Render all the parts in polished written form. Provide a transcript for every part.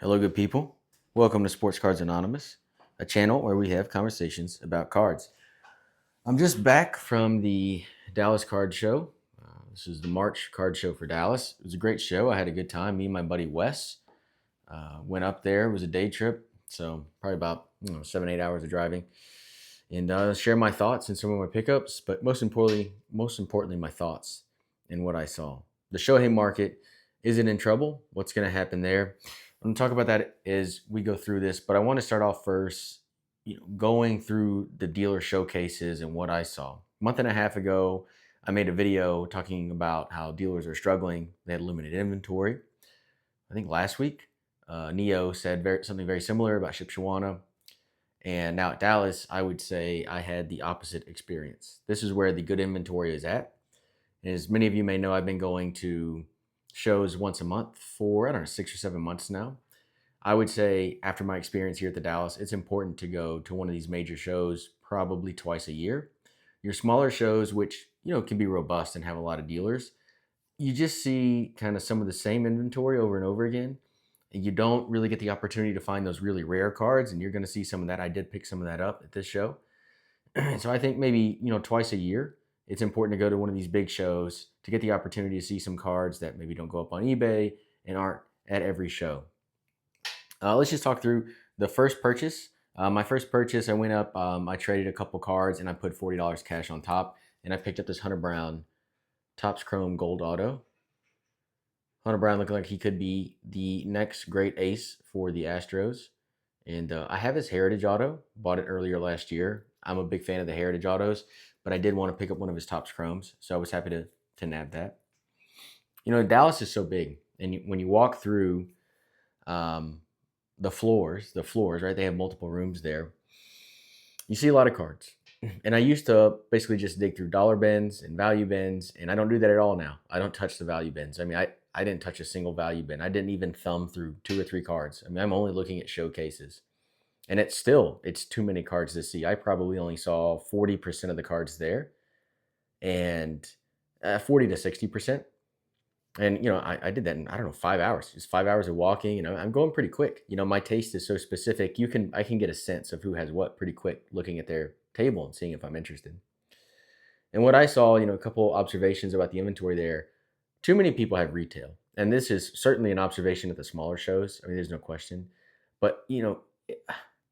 Hello, good people. Welcome to Sports Cards Anonymous, a channel where we have conversations about cards. I'm just back from the Dallas Card Show. This is the March card show for Dallas. It was a great show. I had a good time. Me and my buddy Wes went up there. It was a day trip, so probably about 7-8 hours of driving, and share my thoughts and some of my pickups. But most importantly, my thoughts and what I saw. The Shohei market isn't in trouble. What's going to happen there? I'm going to talk about that as we go through this, but I want to start off first, going through the dealer showcases and what I saw. A month and a half ago, I made a video talking about how dealers are struggling. They had limited inventory. I think last week, Neo said something very similar about Shipshawana. And now at Dallas, I would say I had the opposite experience. This is where the good inventory is at. And as many of you may know, I've been going to shows once a month for, 6 or 7 months now. I would say after my experience here at the Dallas, it's important to go to one of these major shows probably twice a year. Your smaller shows, which, can be robust and have a lot of dealers, you just see kind of some of the same inventory over and over again. And you don't really get the opportunity to find those really rare cards, and you're going to see some of that. I did pick some of that up at this show. So I think maybe, twice a year, it's important to go to one of these big shows to get the opportunity to see some cards that maybe don't go up on eBay and aren't at every show. Let's just talk through the first purchase. My first purchase, I went up, I traded a couple cards, and I put $40 cash on top, and I picked up this Hunter Brown Topps Chrome Gold Auto. Hunter Brown looking like he could be the next great ace for the Astros. And I have his Heritage Auto, bought it earlier last year. I'm a big fan of the Heritage Autos, but I did want to pick up one of his Topps Chromes, so I was happy to nab that. Dallas is so big, and when you walk through the floors, right? They have multiple rooms there. You see a lot of cards. And I used to basically just dig through dollar bins and value bins, and I don't do that at all now. I don't touch the value bins. I mean, I didn't touch a single value bin. I didn't even thumb through 2 or 3 cards. I mean, I'm only looking at showcases. And it's too many cards to see. I probably only saw 40% of the cards there, and 40 to 60%. And, I did that in, 5 hours. Just 5 hours of walking. I'm going pretty quick. My taste is so specific. I can get a sense of who has what pretty quick looking at their table and seeing if I'm interested. And what I saw, a couple observations about the inventory there. Too many people have retail. And this is certainly an observation at the smaller shows. I mean, there's no question. But,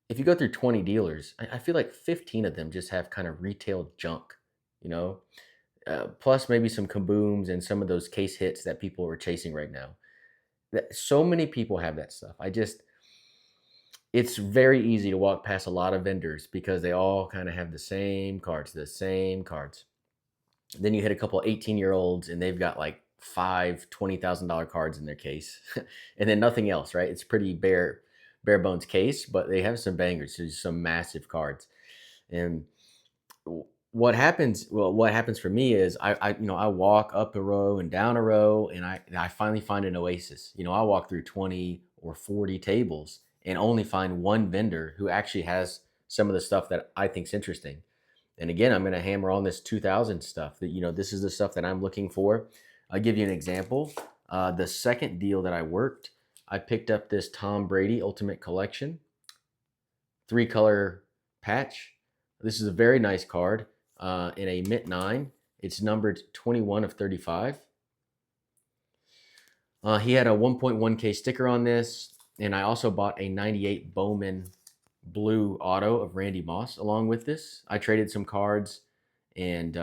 if you go through 20 dealers, I feel like 15 of them just have kind of retail junk, plus maybe some kabooms and some of those case hits that people are chasing right now. So many people have that stuff. It's very easy to walk past a lot of vendors because they all kind of have the same cards. Then you hit a couple 18-year-olds and they've got like 5 $20,000 cards in their case and then nothing else, right? It's pretty bare bones case, but they have some bangers, so some massive cards. And what happens for me is I walk up a row and down a row, and I finally find an oasis. I walk through 20 or 40 tables and only find one vendor who actually has some of the stuff that I think's interesting. And again, I'm going to hammer on this 2000 stuff that, this is the stuff that I'm looking for. I'll give you an example. The second deal that I worked, I picked up this Tom Brady Ultimate Collection 3-color patch. This is a very nice card in a mint 9. It's numbered 21 of 35. He had a 1.1K sticker on this, and I also bought a 98 Bowman blue auto of Randy Moss along with this. I traded some cards, and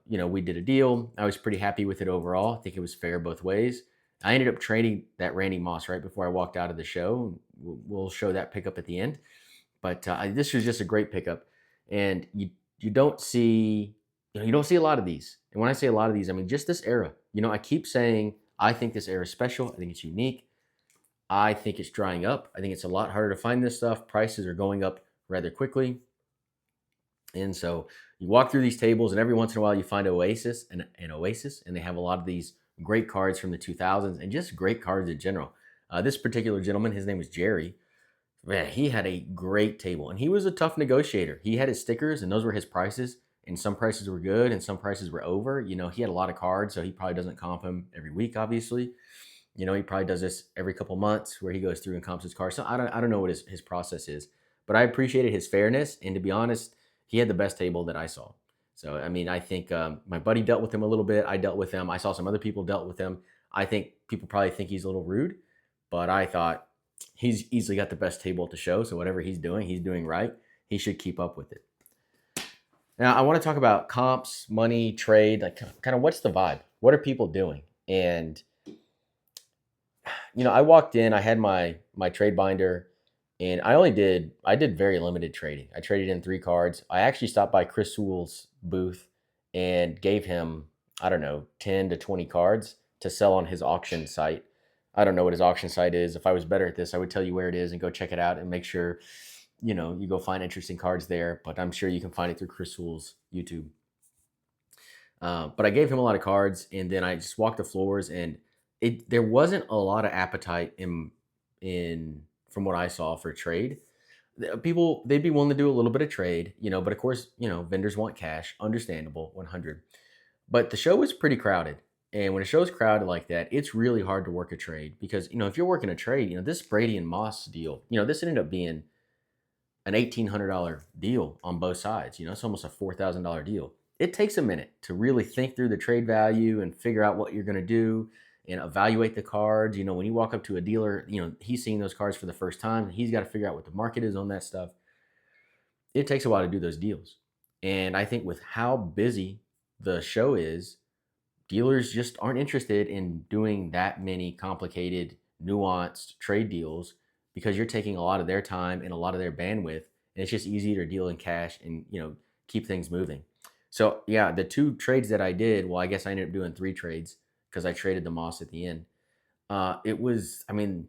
we did a deal. I was pretty happy with it overall. I think it was fair both ways. I ended up trading that Randy Moss right before I walked out of the show. We'll show that pickup at the end. But this was just a great pickup. And you don't see a lot of these. And when I say a lot of these, I mean just this era. I keep saying I think this era is special. I think it's unique. I think it's drying up. I think it's a lot harder to find this stuff. Prices are going up rather quickly. And so you walk through these tables, and every once in a while you find an oasis, and they have a lot of these great cards from the 2000s and just great cards in general. This particular gentleman, his name was Jerry. Man, he had a great table, and he was a tough negotiator. He had his stickers, and those were his prices, and some prices were good and some prices were over. He had a lot of cards, so he probably doesn't comp them every week, obviously. He probably does this every couple months where he goes through and comps his cars. So I don't know what his process is, but I appreciated his fairness. And to be honest, he had the best table that I saw. So, I mean, I think my buddy dealt with him a little bit. I dealt with him. I saw some other people dealt with him. I think people probably think he's a little rude, but I thought he's easily got the best table at the show. So whatever he's doing right. He should keep up with it. Now, I want to talk about comps, money, trade, like kind of what's the vibe? What are people doing? And I walked in, I had my trade binder, and I did very limited trading. I traded in 3 cards. I actually stopped by Chris Sewell's booth and gave him, I don't know, 10 to 20 cards to sell on his auction site. I don't know what his auction site is. If I was better at this, I would tell you where it is and go check it out and make sure, you go find interesting cards there. But I'm sure you can find it through Chris Sewell's YouTube. But I gave him a lot of cards, and then I just walked the floors, and there wasn't a lot of appetite in from what I saw for trade. People, they'd be willing to do a little bit of trade, but of course, vendors want cash, understandable, 100. But the show was pretty crowded. And when a show's crowded like that, it's really hard to work a trade because, if you're working a trade, this Brady and Moss deal, this ended up being an $1,800 deal on both sides. It's almost a $4,000 deal. It takes a minute to really think through the trade value and figure out what you're going to do and evaluate the cards. When you walk up to a dealer, he's seeing those cards for the first time. He's got to figure out what the market is on that stuff. It takes a while to do those deals. And I think with how busy the show is, dealers just aren't interested in doing that many complicated, nuanced trade deals because you're taking a lot of their time and a lot of their bandwidth. And it's just easier to deal in cash and, keep things moving. So yeah, the 2 trades that I did, well, I guess I ended up doing 3 trades because I traded the Moss at the end. It was kind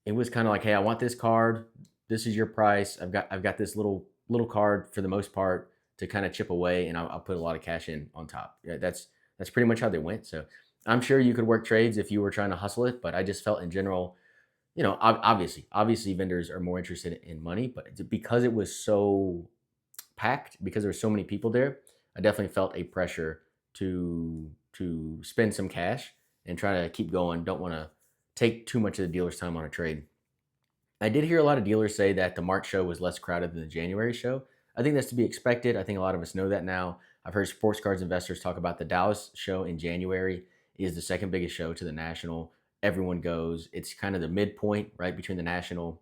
of like, hey, I want this card. This is your price. I've got this little card for the most part to kind of chip away, and I'll put a lot of cash in on top. Yeah, that's pretty much how they went. So I'm sure you could work trades if you were trying to hustle it, but I just felt in general, obviously vendors are more interested in money, but because it was so packed, because there were so many people there, I definitely felt a pressure to spend some cash and try to keep going. Don't want to take too much of the dealer's time on a trade. I did hear a lot of dealers say that the March show was less crowded than the January show. I think that's to be expected. I think a lot of us know that now. I've heard sports cards investors talk about the Dallas show in January is the second biggest show to the national. Everyone goes. It's kind of the midpoint, right, between the national,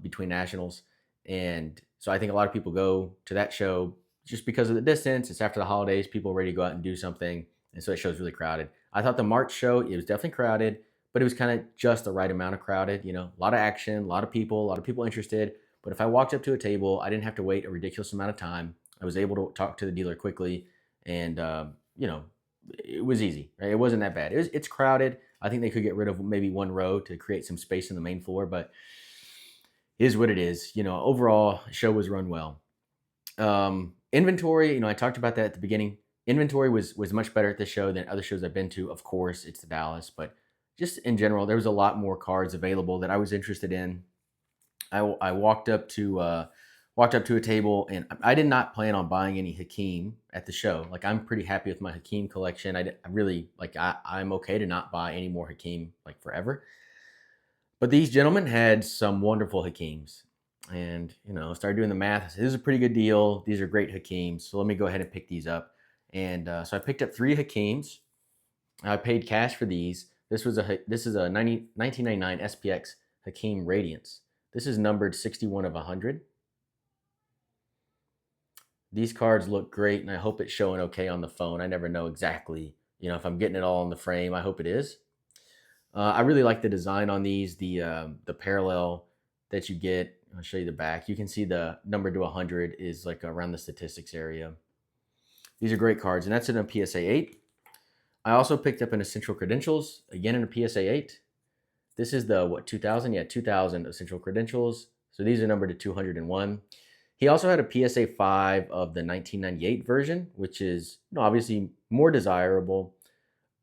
between nationals. And so I think a lot of people go to that show just because of the distance. It's after the holidays. People are ready to go out and do something. And so it show's really crowded. I thought the March show, it was definitely crowded, but it was kind of just the right amount of crowded. A lot of action, a lot of people interested. But if I walked up to a table, I didn't have to wait a ridiculous amount of time. I was able to talk to the dealer quickly, and it was easy. Right? It wasn't that bad. It's crowded. I think they could get rid of maybe one row to create some space in the main floor, but it is what it is. Overall, show was run well. Inventory, I talked about that at the beginning. Inventory was much better at this show than other shows I've been to. Of course, it's the Dallas, but just in general, there was a lot more cards available that I was interested in. I walked up to a table, and I did not plan on buying any Hakeem at the show. Like, I'm pretty happy with my Hakeem collection. I'm okay to not buy any more Hakeem like forever. But these gentlemen had some wonderful Hakeems, and started doing the math. I said, this is a pretty good deal. These are great Hakeems, so let me go ahead and pick these up. And so I picked up 3 Hakeems. I paid cash for these. This is a 1999 SPX Hakeem Radiance. This is numbered 61 of 100. These cards look great, and I hope it's showing okay on the phone. I never know exactly, if I'm getting it all in the frame. I hope it is. I really like the design on these, the parallel that you get. I'll show you the back. You can see the number to 100 is like around the statistics area. These are great cards, and that's in a PSA 8. I also picked up an Essential Credentials, again in a PSA 8. This is the, 2000? Yeah, 2000 Essential Credentials. So these are numbered to 201. He also had a PSA 5 of the 1998 version, which is obviously more desirable,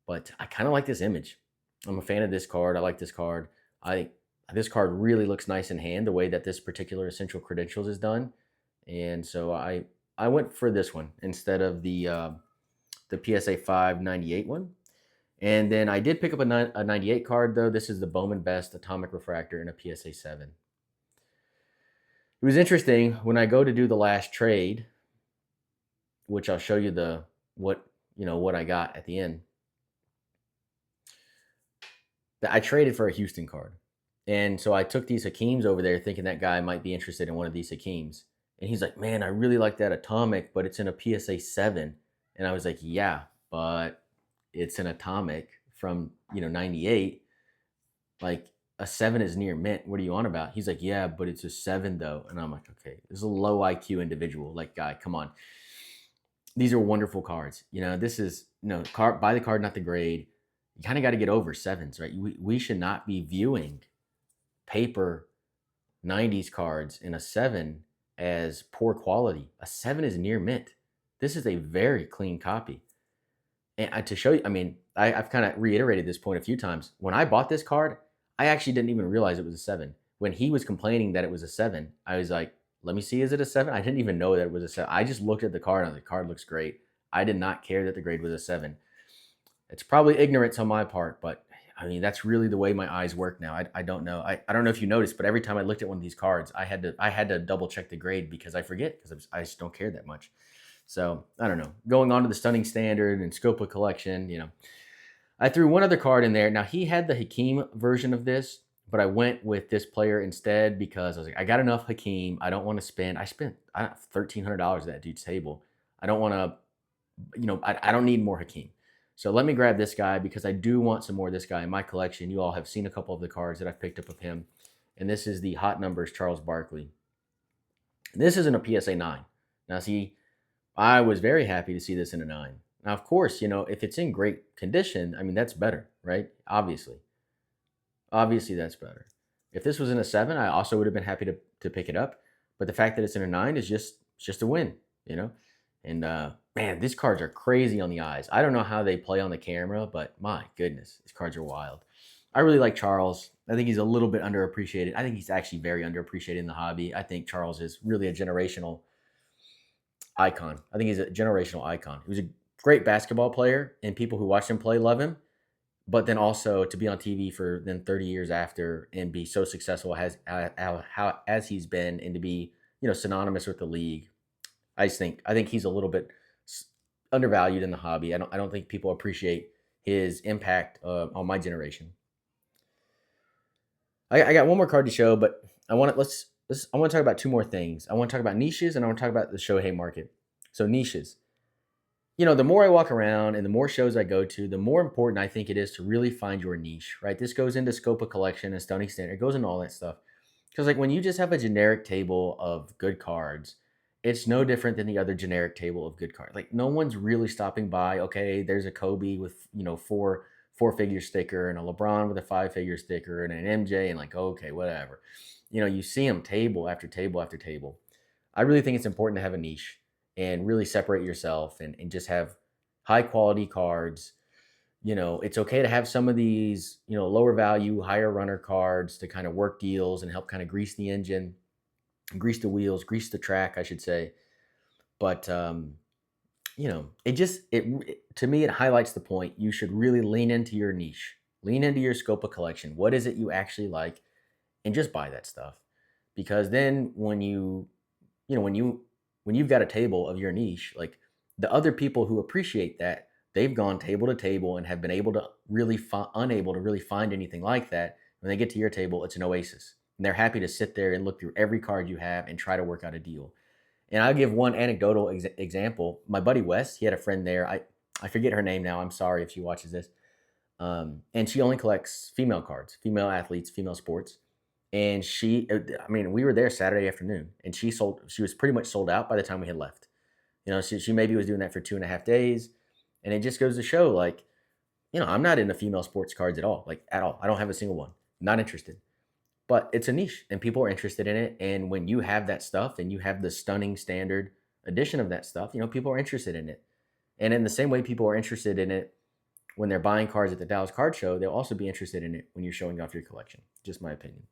but I kind of like this image. I'm a fan of this card. I like this card. This card really looks nice in hand, the way that this particular Essential Credentials is done. And so I went for this one instead of the PSA 5 98 one. And then I did pick up a 98 card, though. This is the Bowman Best Atomic Refractor in a PSA 7. It was interesting when I go to do the last trade, which I'll show you what I got at the end. I traded for a Houston card. And so I took these Hakeems over there thinking that guy might be interested in one of these Hakeems. And he's like, man, I really like that Atomic, but it's in a PSA 7. And I was like, yeah, but it's an Atomic from, 98. Like, a 7 is near mint. What are you on about? He's like, yeah, but it's a 7, though. And I'm like, okay, this is a low IQ individual. Like, guy, come on. These are wonderful cards. This is, buy the card, not the grade. You kind of got to get over 7s, right? We should not be viewing paper 90s cards in a 7 as poor quality. A 7 is near mint. This is a very clean copy. And to show you, I've kind of reiterated this point a few times. When I bought this card, I actually didn't even realize it was a 7. When he was complaining that it was a 7, I was like, let me see, is it a 7? I didn't even know that it was a 7. I just looked at the card and I was like, the card looks great. I did not care that the grade was a 7. It's probably ignorance on my part, but that's really the way my eyes work now. I don't know. I don't know if you noticed, but every time I looked at one of these cards, I had to double check the grade because I forget, because I just don't care that much. So I don't know. Going on to the stunning standard and scope of collection, I threw one other card in there. Now, he had the Hakeem version of this, but I went with this player instead because I was like, I got enough Hakeem. I don't want to spend. I spent $1,300 at that dude's table. I don't want to, I don't need more Hakeem. So let me grab this guy because I do want some more of this guy in my collection. You all have seen a couple of the cards that I've picked up of him. And this is the Hot Numbers Charles Barkley. This isn't a PSA 9. Now, see, I was very happy to see this in a 9. Now, of course, if it's in great condition, that's better, right? Obviously, that's better. If this was in a 7, I also would have been happy to pick it up. But the fact that it's in a 9 is just a win, And man, these cards are crazy on the eyes. I don't know how they play on the camera, but my goodness, these cards are wild. I really like Charles. I think he's a little bit underappreciated. I think he's actually very underappreciated in the hobby. I think Charles is really a generational icon. I think he's a generational icon. He was a great basketball player, and people who watch him play love him. But then also to be on TV for then 30 years after and be so successful as he's been, and to be synonymous with the league. I think he's a little bit undervalued in the hobby. I don't think people appreciate his impact on my generation. I got one more card to show, but I want to talk about two more things. I want to talk about niches, and I want to talk about the Shohei market. So niches. The more I walk around and the more shows I go to, the more important I think it is to really find your niche, right? This goes into scope of collection and stunning standard. It goes into all that stuff. Because when you just have a generic table of good cards, it's no different than the other generic table of good cards. No one's really stopping by. Okay, there's a Kobe with four-figure sticker, and a LeBron with a 5-figure sticker, and an MJ, and okay, whatever. You see them table after table after table. I really think it's important to have a niche and really separate yourself and just have high quality cards. It's okay to have some of these, lower value, higher runner cards to kind of work deals and help kind of grease the engine, grease the wheels, grease the track, I should say. But, to me, it highlights the point. You should really lean into your niche, lean into your scope of collection. What is it you actually like? And just buy that stuff. Because then when you've got a table of your niche, the other people who appreciate that, they've gone table to table and have been unable to really find anything like that. When they get to your table, it's an oasis. And they're happy to sit there and look through every card you have and try to work out a deal. And I'll give one anecdotal example. My buddy Wes, he had a friend there. I forget her name now. I'm sorry if she watches this. And she only collects female cards, female athletes, female sports. And we were there Saturday afternoon, and she was pretty much sold out by the time we had left. She maybe was doing that for 2.5 days. And it just goes to show, I'm not into female sports cards at all. At all. I don't have a single one. Not interested. But it's a niche, and people are interested in it. And when you have that stuff and you have the stunning standard edition of that stuff, people are interested in it. And in the same way people are interested in it when they're buying cards at the Dallas Card Show, they'll also be interested in it when you're showing off your collection. Just my opinion.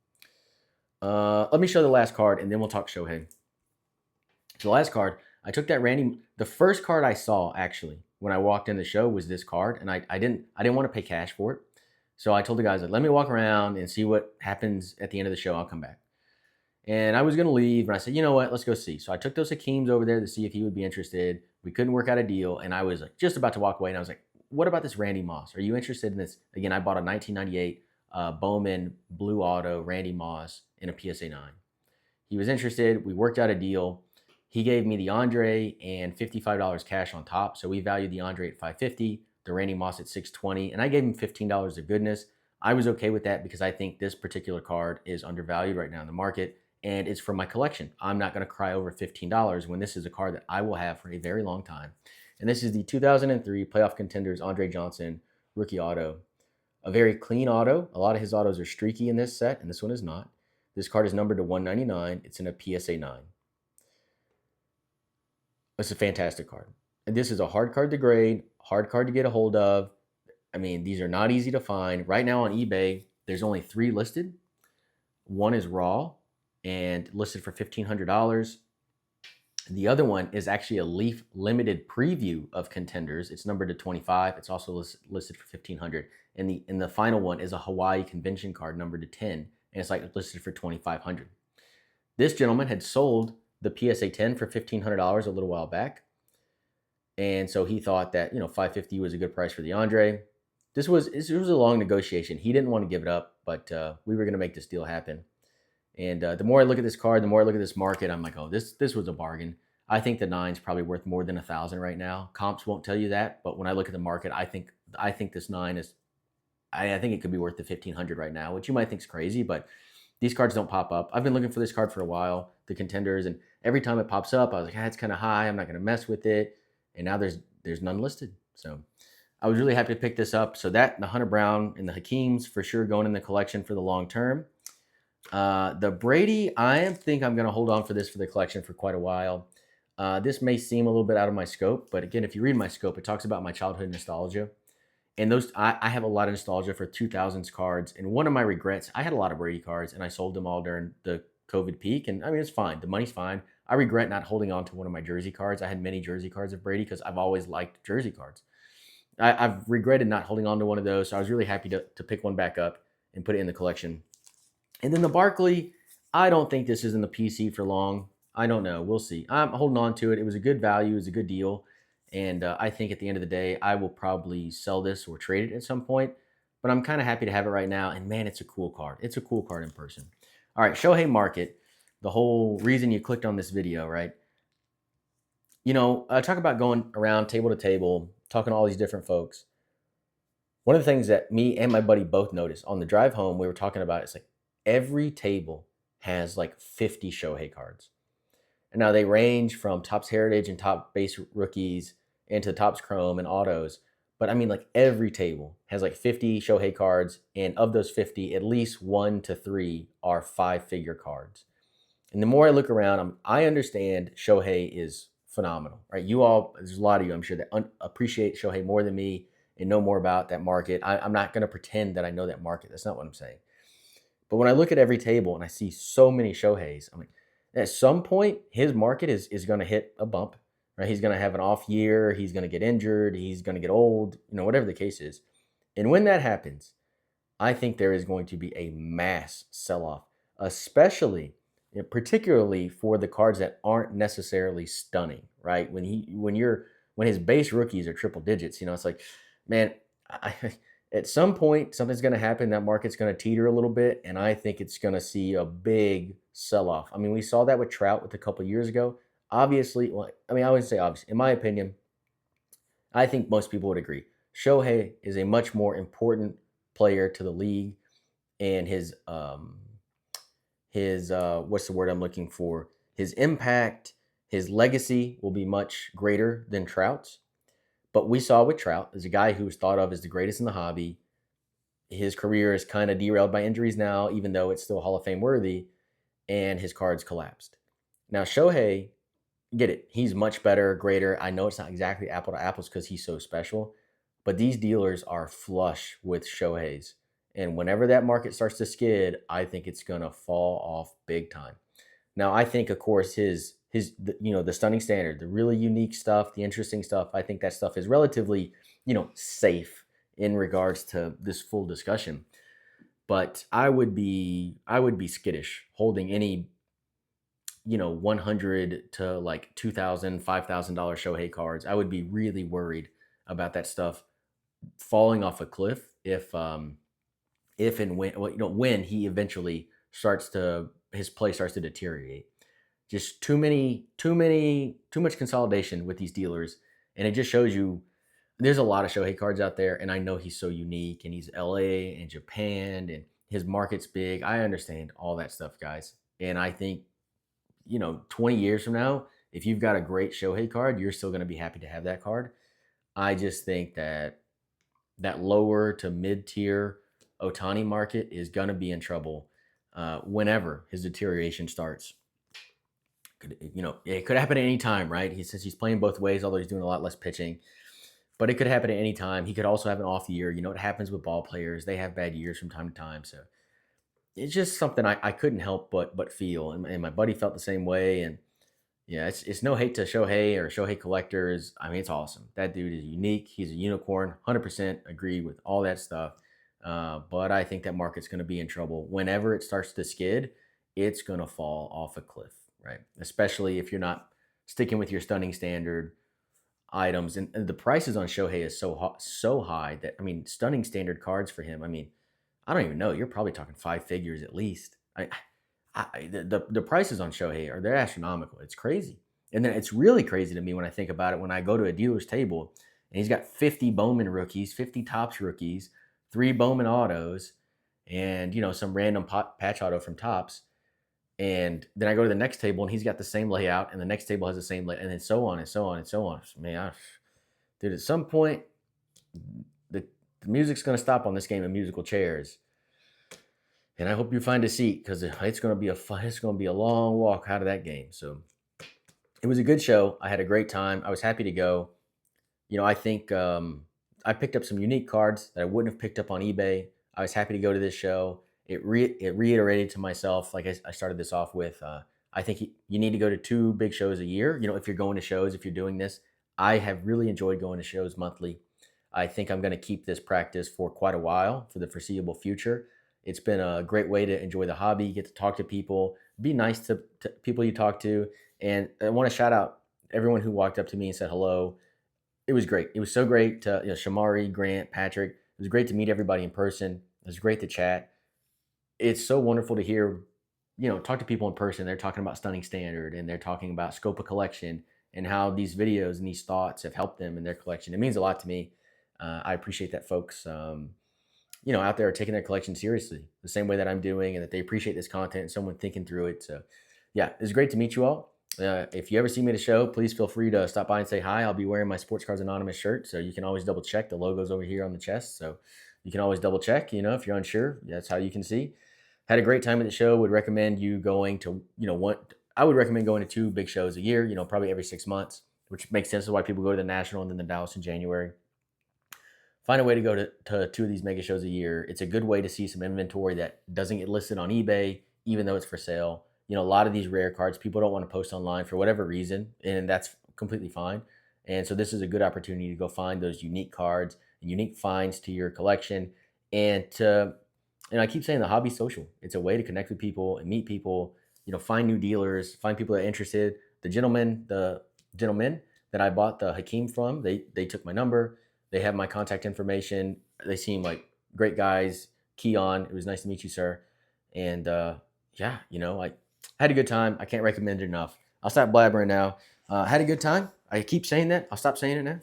Let me show the last card, and then we'll talk Shohei. So the last card, I took that the first card I saw, actually, when I walked in the show was this card, and I didn't want to pay cash for it. So I told the guys, like, let me walk around and see what happens at the end of the show. I'll come back. And I was going to leave, and I said, you know what, let's go see. So I took those Hakeems over there to see if he would be interested. We couldn't work out a deal, and I was like just about to walk away, and I was like, what about this Randy Moss? Are you interested in this? Again, I bought a 1998 Bowman Blue Auto Randy Moss in a PSA 9. He was interested. We worked out a deal. He gave me the Andre and $55 cash on top. So we valued the Andre at $550, the Randy Moss at $620, and I gave him $15 of goodness. I was okay with that because I think this particular card is undervalued right now in the market, and it's from my collection. I'm not going to cry over $15 when this is a card that I will have for a very long time. And this is the 2003 Playoff Contenders Andre Johnson rookie auto. A very clean auto. A lot of his autos are streaky in this set, and this one is not. This card is numbered to 199. It's in a PSA 9. It's a fantastic card. And this is a hard card to grade, hard card to get a hold of. I mean, these are not easy to find. Right now on eBay, there's only 3 listed. One is raw and listed for $1,500. The other one is actually a Leaf limited preview of Contenders. It's numbered to 25. It's also listed for $1,500. And the final one is a Hawaii convention card numbered to 10, and it's like listed for $2,500. This gentleman had sold the PSA 10 for $1,500 a little while back, and so he thought that $550 was a good price for the Andre. It was a long negotiation. He didn't want to give it up, but we were going to make this deal happen. And the more I look at this card, the more I look at this market, I'm like, oh, this was a bargain. I think the 9's probably worth more than $1,000 right now. Comps won't tell you that, but when I look at the market, I think this 9 is, I think it could be worth the $1,500 right now, which you might think is crazy, but these cards don't pop up. I've been looking for this card for a while, the Contenders, and every time it pops up, I was like, it's kind of high. I'm not going to mess with it. And now there's none listed. So I was really happy to pick this up. So that, the Hunter Brown and the Hakeems for sure going in the collection for the long term. The Brady, I think I'm going to hold on for this for the collection for quite a while. This may seem a little bit out of my scope, but again, if you read my scope, it talks about my childhood nostalgia. And I have a lot of nostalgia for 2000s cards. And one of my regrets, I had a lot of Brady cards, and I sold them all during the COVID peak. And I mean, it's fine. The money's fine. I regret not holding on to one of my jersey cards. I had many jersey cards of Brady because I've always liked jersey cards. I've regretted not holding on to one of those. So I was really happy to pick one back up and put it in the collection. And then the Barkley, I don't think this is in the PC for long. I don't know. We'll see. I'm holding on to it. It was a good value. It was a good deal. And I think at the end of the day, I will probably sell this or trade it at some point. But I'm kind of happy to have it right now. And man, it's a cool card. It's a cool card in person. All right, Shohei market. The whole reason you clicked on this video, right? Talk about going around table to table, talking to all these different folks. One of the things that me and my buddy both noticed on the drive home, we were talking about, it's like every table has like 50 Shohei cards. And now they range from Topps Heritage and top base rookies into Topps Chrome and autos. But I mean, like every table has like 50 Shohei cards. And of those 50, at least 1 to 3 are 5-figure cards. And the more I look around, I understand Shohei is phenomenal, right? You all, there's a lot of you, I'm sure, that appreciate Shohei more than me and know more about that market. I'm not going to pretend that I know that market. That's not what I'm saying. But when I look at every table and I see so many Shoheis, I'm like, at some point, his market is going to hit a bump, right? He's going to have an off year. He's going to get injured. He's going to get old, whatever the case is. And when that happens, I think there is going to be a mass sell-off, particularly for the cards that aren't necessarily stunning, right? When his base rookies are triple digits, it's like, man, at some point, something's going to happen. That market's going to teeter a little bit, and I think it's going to see a big sell-off. I mean, we saw that with Trout a couple years ago. Obviously, I wouldn't say obviously. In my opinion, I think most people would agree. Shohei is a much more important player to the league, and his what's the word I'm looking for? His impact, his legacy will be much greater than Trout's. But we saw with Trout, as a guy who was thought of as the greatest in the hobby, his career is kind of derailed by injuries now, even though it's still Hall of Fame worthy, and his cards collapsed. Now, Shohei, get it, he's much better, greater. I know it's not exactly apple to apples because he's so special, but these dealers are flush with Shoheis. And whenever that market starts to skid, I think it's going to fall off big time. Now, I think, of course, the stunning standard, the really unique stuff, the interesting stuff, I think that stuff is relatively, safe in regards to this full discussion. But I would be skittish holding any, 100 to like 2,000, $5,000 Shohei cards. I would be really worried about that stuff falling off a cliff if and when, well, when he eventually starts to his play starts to deteriorate. Just too much consolidation with these dealers, and it just shows you there's a lot of Shohei cards out there, and I know he's so unique, and he's LA and Japan, and his market's big. I understand all that stuff, guys, and I think 20 years from now, if you've got a great Shohei card, you're still going to be happy to have that card. I just think that lower to mid tier Ohtani market is going to be in trouble whenever his deterioration starts. It could happen at any time, right? Since he's playing both ways, although he's doing a lot less pitching, but it could happen at any time. He could also have an off year. It happens with ball players; they have bad years from time to time. So it's just something I couldn't help but feel, and my buddy felt the same way. And yeah, it's no hate to Shohei or Shohei collectors. I mean, it's awesome. That dude is unique. He's a unicorn. 100% agree with all that stuff. But I think that market's going to be in trouble whenever it starts to skid. It's going to fall off a cliff, right? Especially if you're not sticking with your stunning standard items, and the prices on Shohei is so high that, I mean, stunning standard cards for him. I mean, I don't even know. You're probably talking five figures at least. The prices on Shohei they're astronomical. It's crazy, and then it's really crazy to me when I think about it. When I go to a dealer's table and he's got 50 Bowman rookies, 50 Topps rookies, 3 Bowman autos, and some random patch auto from Topps. And then I go to the next table and he's got the same layout, and the next table has the same layout, and then so on and so on and so on. Man, dude, at some point, the music's going to stop on this game of musical chairs. And I hope you find a seat, because it's going to be a long walk out of that game. So it was a good show. I had a great time. I was happy to go. I think I picked up some unique cards that I wouldn't have picked up on eBay. I was happy to go to this show. It reiterated to myself, like I started this off with, I think you need to go to 2 big shows a year. If you're going to shows, if you're doing this, I have really enjoyed going to shows monthly. I think I'm going to keep this practice for quite a while, for the foreseeable future. It's been a great way to enjoy the hobby, get to talk to people, be nice to people you talk to. And I want to shout out everyone who walked up to me and said hello. It was great. It was so great to, Shamari, Grant, Patrick. It was great to meet everybody in person. It was great to chat. It's so wonderful to hear, talk to people in person. They're talking about stunning standard, and they're talking about scope of collection, and how these videos and these thoughts have helped them in their collection. It means a lot to me. I appreciate that folks, out there are taking their collection seriously the same way that I'm doing, and that they appreciate this content and someone thinking through it. So yeah, it's great to meet you all. If you ever see me at a show, please feel free to stop by and say hi. I'll be wearing my Sports Cards Anonymous shirt, so you can always double check. The logo's over here on the chest, so you can always double check. If you're unsure, that's how you can see. Had a great time at the show. Would recommend you going to, I would recommend going to 2 big shows a year, probably every 6 months, which makes sense. Is why people go to the National and then the Dallas in January. Find a way to go to 2 of these mega shows a year. It's a good way to see some inventory that doesn't get listed on eBay, even though it's for sale. A lot of these rare cards, people don't want to post online for whatever reason, and that's completely fine. And so this is a good opportunity to go find those unique cards and unique finds to your collection. And I keep saying the hobby's social. It's a way to connect with people and meet people, find new dealers, find people that are interested. The gentlemen that I bought the Hakeem from, they took my number. They have my contact information. They seem like great guys. Keon, it was nice to meet you, sir. And yeah, I had a good time. I can't recommend it enough. I'll stop blabbering now. Had a good time. I keep saying that. I'll stop saying it now.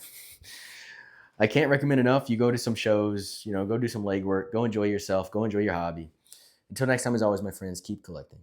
I can't recommend enough. You go to some shows, go do some legwork, go enjoy yourself, go enjoy your hobby. Until next time, as always, my friends, keep collecting.